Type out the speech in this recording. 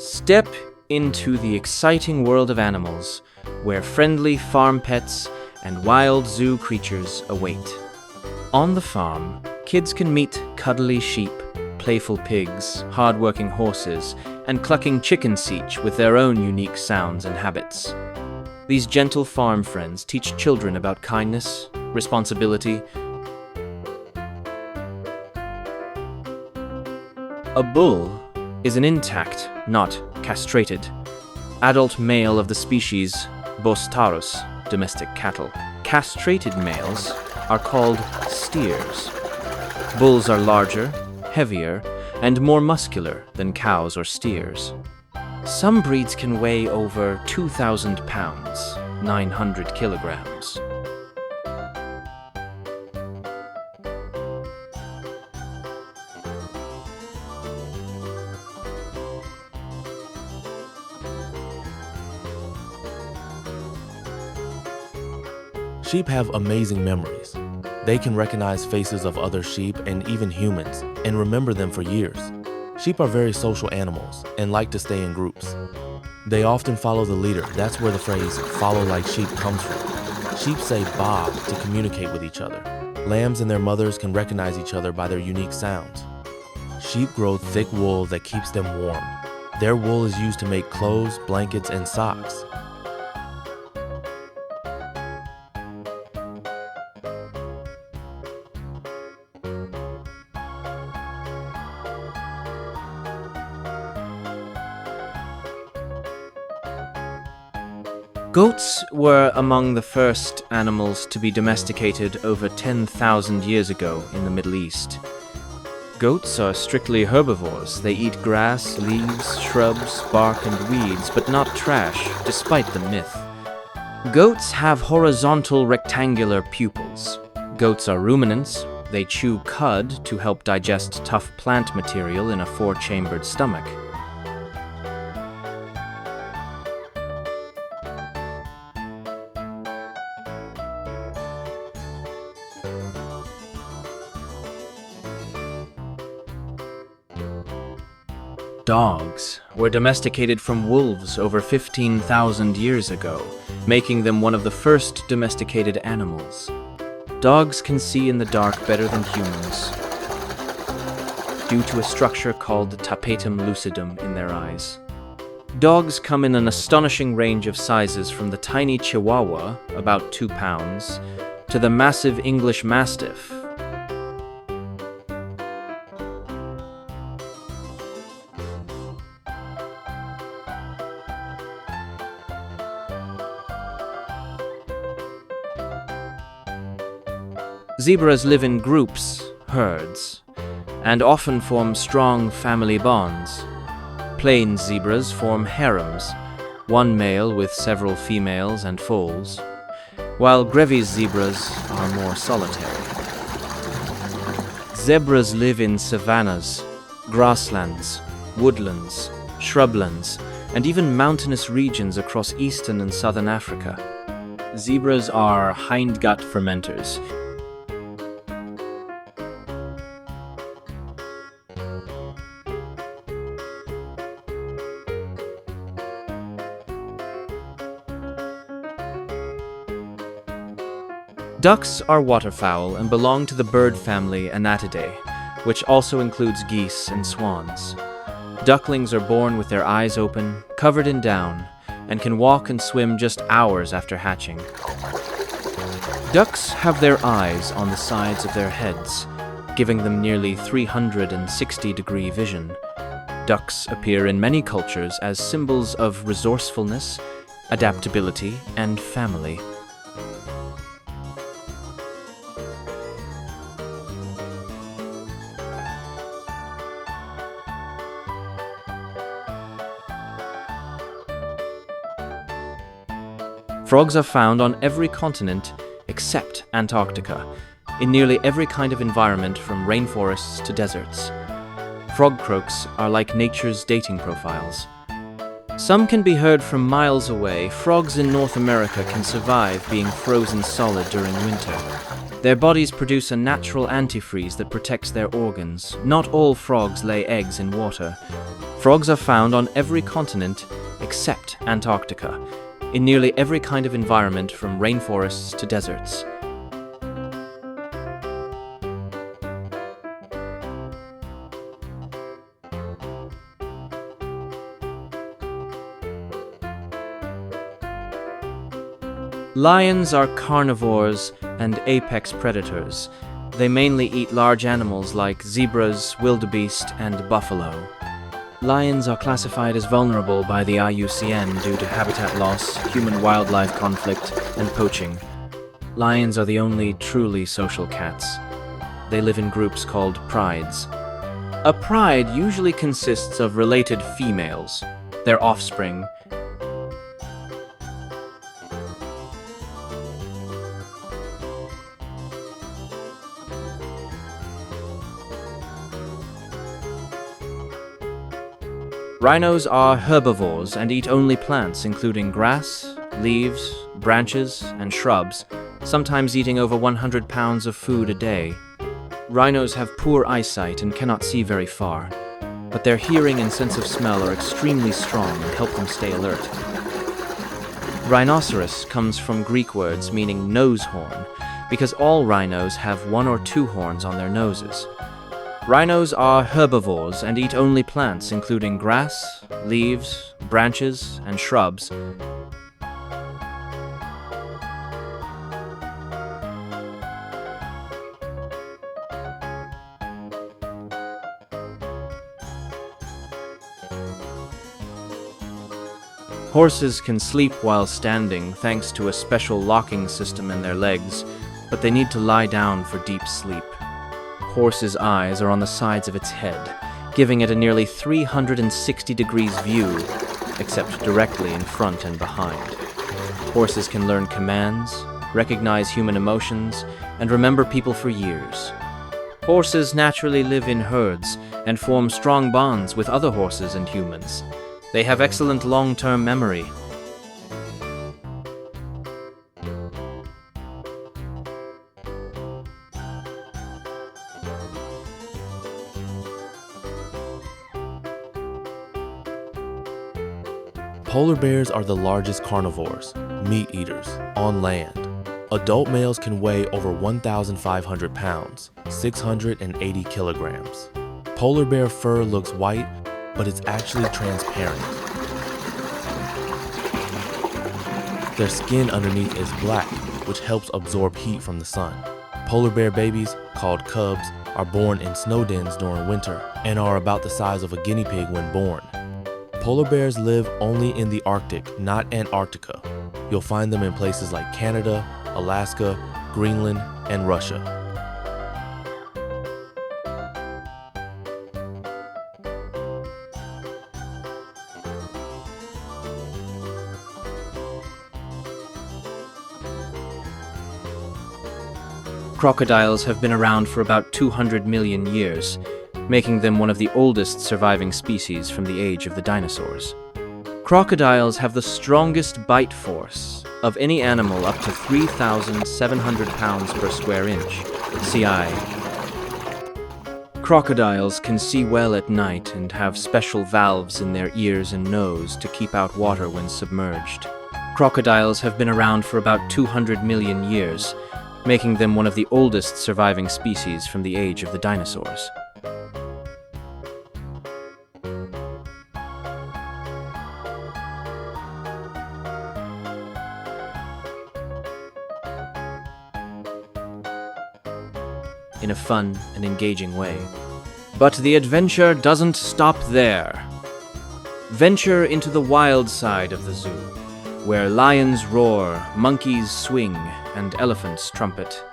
Step into the exciting world of animals, where friendly farm pets and wild zoo creatures await. On the farm, kids can meet cuddly sheep, playful pigs, hardworking horses, and clucking chickens each with their own unique sounds and habits. These gentle farm friends teach children about kindness, responsibility. A bull is an intact, not castrated, adult male of the species Bos taurus, domestic cattle. Castrated males are called steers. Bulls are larger, heavier, and more muscular than cows or steers. Some breeds can weigh over 2,000 pounds, 900 kilograms. Sheep have amazing memories. They can recognize faces of other sheep and even humans and remember them for years. Sheep are very social animals and like to stay in groups. They often follow the leader. That's where the phrase "follow like sheep" comes from. Sheep say "ba" to communicate with each other. Lambs and their mothers can recognize each other by their unique sounds. Sheep grow thick wool that keeps them warm. Their wool is used to make clothes, blankets, and socks. Goats were among the first animals to be domesticated over 10,000 years ago in the Middle East. Goats are strictly herbivores. They eat grass, leaves, shrubs, bark, and weeds, but not trash, despite the myth. Goats have horizontal rectangular pupils. Goats are ruminants. They chew cud to help digest tough plant material in a four-chambered stomach. Dogs were domesticated from wolves over 15,000 years ago, making them one of the first domesticated animals. Dogs can see in the dark better than humans, due to a structure called the tapetum lucidum in their eyes. Dogs come in an astonishing range of sizes, from the tiny Chihuahua, about 2 pounds, to the massive English Mastiff. Zebras live in groups, herds, and often form strong family bonds. Plains zebras form harems, one male with several females and foals, while Grevy's zebras are more solitary. Zebras live in savannas, grasslands, woodlands, shrublands, and even mountainous regions across eastern and southern Africa. Zebras are hindgut fermenters. Ducks are waterfowl and belong to the bird family Anatidae, which also includes geese and swans. Ducklings are born with their eyes open, covered in down, and can walk and swim just hours after hatching. Ducks have their eyes on the sides of their heads, giving them nearly 360-degree vision. Ducks appear in many cultures as symbols of resourcefulness, adaptability, and family. Frogs are found on every continent except Antarctica, in nearly every kind of environment from rainforests to deserts. Frog croaks are like nature's dating profiles. Some can be heard from miles away. Frogs in North America can survive being frozen solid during winter. Their bodies produce a natural antifreeze that protects their organs. Not all frogs lay eggs in water. Frogs are found on every continent except Antarctica, in nearly every kind of environment from rainforests to deserts. Lions are carnivores and apex predators. They mainly eat large animals like zebras, wildebeest, and buffalo. Lions are classified as vulnerable by the IUCN due to habitat loss, human-wildlife conflict, and poaching. Lions are the only truly social cats. They live in groups called prides. A pride usually consists of related females, their offspring. Rhinos are herbivores and eat only plants including grass, leaves, branches, and shrubs, sometimes eating over 100 pounds of food a day. Rhinos have poor eyesight and cannot see very far, but their hearing and sense of smell are extremely strong and help them stay alert. Rhinoceros comes from Greek words meaning nose horn, because all rhinos have one or two horns on their noses. Rhinos are herbivores and eat only plants including grass, leaves, branches, and shrubs. Horses can sleep while standing thanks to a special locking system in their legs, but they need to lie down for deep sleep. Horse's eyes are on the sides of its head, giving it a nearly 360 degrees view, except directly in front and behind. Horses can learn commands, recognize human emotions, and remember people for years. Horses naturally live in herds and form strong bonds with other horses and humans. They have excellent long-term memory. Polar bears are the largest carnivores, meat eaters, on land. Adult males can weigh over 1,500 pounds, 680 kilograms. Polar bear fur looks white, but it's actually transparent. Their skin underneath is black, which helps absorb heat from the sun. Polar bear babies, called cubs, are born in snow dens during winter and are about the size of a guinea pig when born. Polar bears live only in the Arctic, not Antarctica. You'll find them in places like Canada, Alaska, Greenland, and Russia. Crocodiles have been around for about 200 million years, making them one of the oldest surviving species from the age of the dinosaurs. Crocodiles have the strongest bite force of any animal up to 3,700 pounds per square inch, CI. Crocodiles can see well at night and have special valves in their ears and nose to keep out water when submerged. Crocodiles have been around for about 200 million years, making them one of the oldest surviving species from the age of the dinosaurs. In a fun and engaging way. But the adventure doesn't stop there. Venture into the wild side of the zoo, where lions roar, monkeys swing, and elephants trumpet.